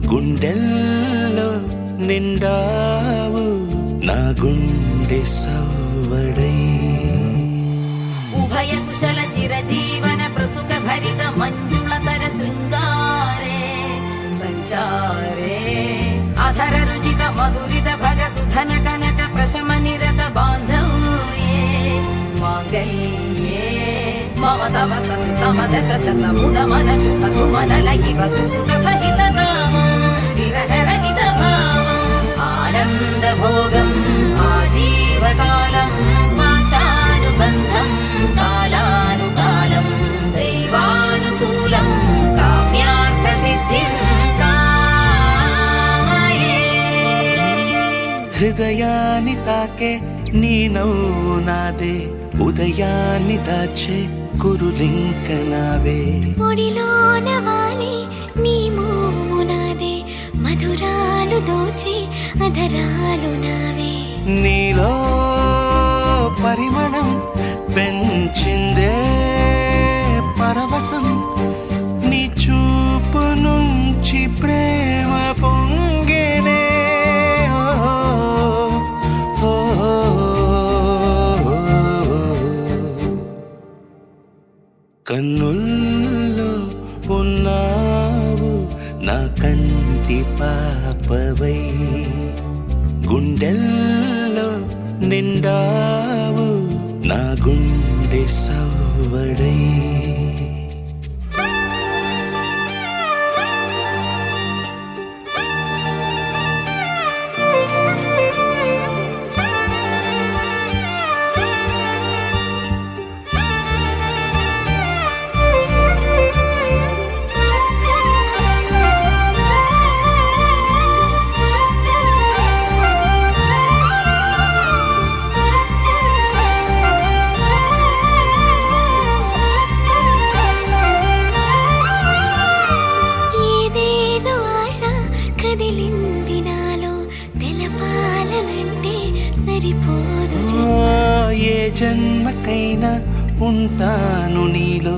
గుండెల్లో నిండావు నా గుండె సవ్వడై ఉభయ కుశల చిరజీవన ప్రసుక భరిత మంజుళతర శృంగారే సంచారే అధర రుచిత మధురిత భగ సుధన కనక ప్రశమ నిరత బాంధవ్యే మాంగళ్యే మమ తవ సతి సమదశ శత ముద మన శుభ సుమన లయివ సుసుత సహిత విరహ రహిత భావం ఆనంద భోగం ఆజీవకాలం పాశానుబంధం కాలానుకాలం దైవానుకూలం కామ్యార్థ సిద్ధిం కామయే. హృదయాన్ని తాకే నీ నవ్వు నాదే ఉదయాన్ని దాచే కురులింక నావే ఒడిలోన వాలి నీ మోము నాదే మధురాలు దోచి అధరాలు నావే నీలో పరిమళం పెంచిందే పరవశం నీ చూపు నుంచి ప్రేమ పొంగేనే కన్నుల్లో ఉన్నావు నా కంటి పాపవై గుండెల్లో నిండావు నా గుండె సవ్వడై కదిలింది నాలో తెలపాలనంటే సరిపోదు ఏ జన్మకైనా ఉంటాను నీలో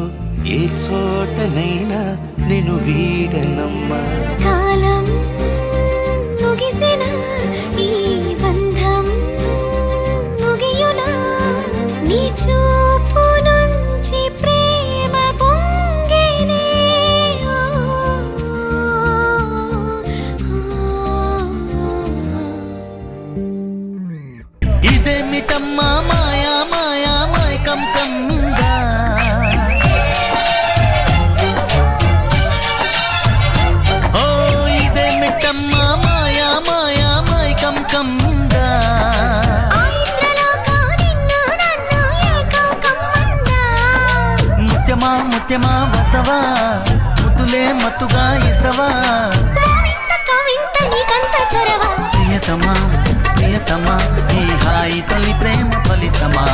ఏ చోటనైనా నేను వీడనమ్మా కాలం ముగిసిన ఈ బంధం ముగియునా నీ చూపు నుంచి ప్రేమ పొంగేనే ఇదేమిటమ్మా మాయా మాయా మైకం కమ్మిందా ఓ ఇదేమిటమ్మా మాయా మాయా మైకం కమ్మిందా ముత్యమా ముత్యమా వస్తవా ముద్దులే మత్తుగా ఇస్తవా ప్రియతమా ప్రియతమా ఈ హాయి తల్లి ప్రేమ ఫలితమా